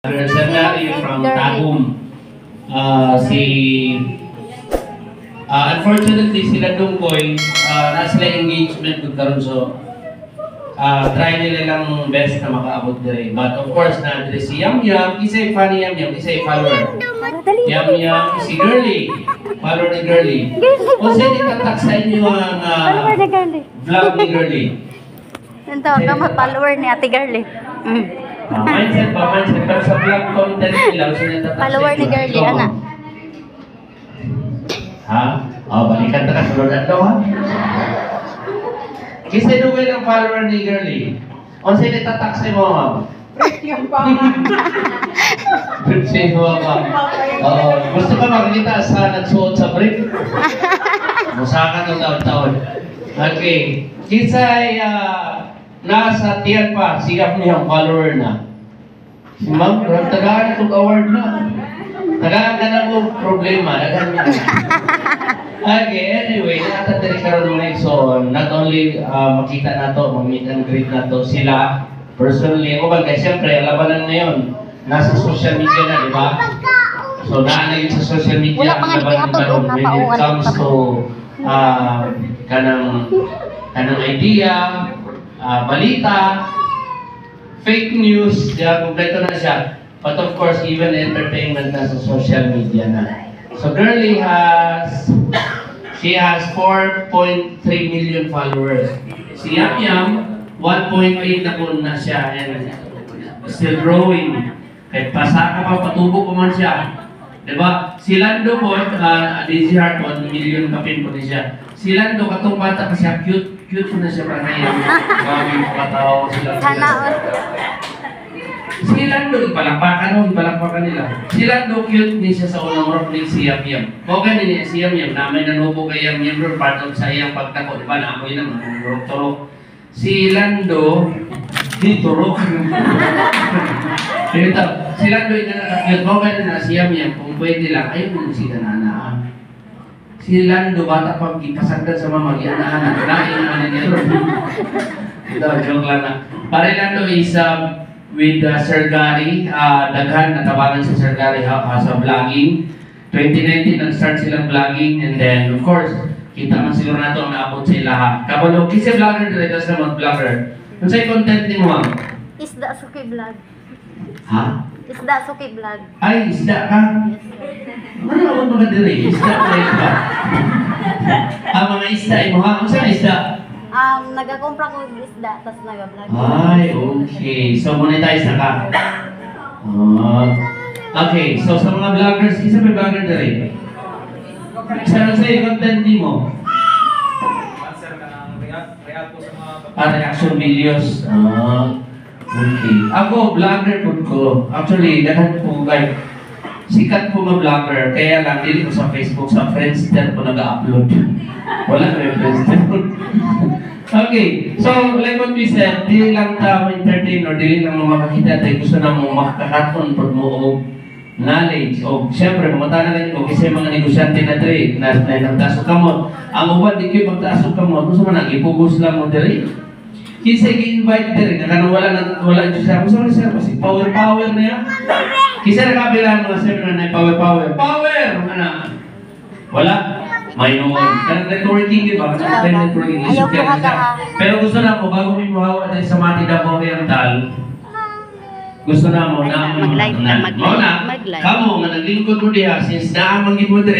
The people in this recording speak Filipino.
Sanari from Tagum. Unfortunately, sila Dungkoy, nasa engagement ko karon so try nila lang best na makaabot dire. But of course, na dire si Yam Yam, isa'y funny Yam Yam, isa'y follower. Yam Yam, si Girly, follower ni Girly. O sa'yo itatak sa inyo ang vlog ni Girly? Ito, kamat follower ni Ate Girly. Mindset ba? Mindset. Pero sa vlog content nila, follower ni Girly, anak. Ha? O, balikan na kasunod na ito, ha? Kasi duwi ng follower ni Girly. O, sino itatak sa mo, ha? Yung pangan. Sino ba? Gusto ka makikita sa nagsuot sa brief? Musakan ng taon-taon. Okay. Kisa'y nasa tiyan pa, sigap niyang follower na. Si Ma'am, tagaan itong award na. Tagaan ka na mo problema. Okay, anyway, natatari ka rin mga so, not only makita na to, mag-meet and greet na to sila, personally, ako ba, kasi siyempre, labanan ngayon, nasa social media na, di ba? So, naanay sa social media, labanan na rin when it comes to kanang idea, balita, fake news, kaya kompleto na siya. But of course, even entertainment na sa social media na. So Girly she has 4.3 million followers. Si Yam Yam, 1.8 na po na siya and still growing. Kahit pasaka pa, patubo pa man siya. Diba? Si Lando po, Daisy Heart, 1 million kapin po niya. Si Lando, katong bata pa siya, cute po na siya para ngayon. Bagay pakatao sila. Si Lando, ipalakpakan nila. Si Lando, cute niya siya sa unang rock ni si Yam Yam. Okay niya si Yam Yam, namin nanubo kay Yam Yam, part of sa iyang pagtako. Diba, naamoy naman, turok-turok. Si Lando, di turok. Dito, si Lando, okay na si Yam Yam, kung pwede lang, ayun mo si Danana. Si Lando, bata pag ipasagdan sa mama, yan-anak, nain naman niya. Ito, joke lang na. Pare Lando is with Sir Gary, daghan, natawagan si Sir Gary sa vlogging. 2019, nag-start silang vlogging, and then, of course, kita man siguro na ito, naabot sila. Kabalo, kasi vlogger dito sa mga vlogger. Kung sa'yo content ni mo, Isda Suki Vlog. ha? Isda Suki Vlog. Ay, isda ka? Ano naman mga dili? Isda ka isda? Mga isda mo ha? Ano saan isda? Nagakumpra ko ng isda, tapos nag-vlog. Ay, okay. So, monetize na ka? Okay, so sa mga vloggers, isa may vlogger na rin? Saan sa'yo content ni mo? Reaction videos. Okay. Ako, vlogger po ko. Actually, dahan po kayo. Sikat po vlogger, kaya lang, dili ko sa Facebook, sa Friendster po nag-upload. Wala na yung Friendster. Okay, so like what we said, dili lang tao entertain or dili lang mo makakita tayo gusto na mo makakaton pag mo o knowledge. O siyempre, pumunta na lang ko kasi mga negosyante na trade na nagtasok ka mo. Ang uban, di kayo magtasok ka mo. Gusto mo na, ipugos lang mo dili. Kasi i-invite din rin, wala dito siya. Gusto mo siya, kasi power na yan. Kasi nakabilang mga seminar na power. Power! Ano? Wala? May noon. Karang networking, di ba? Networking. Ayaw ko ka. Pero gusto na mo, bago may mahawa tayo sa Mati Davao Oriental, gusto na mo na mag-like. Kamu, nga naglingkod mo diya, since naamang mo dire,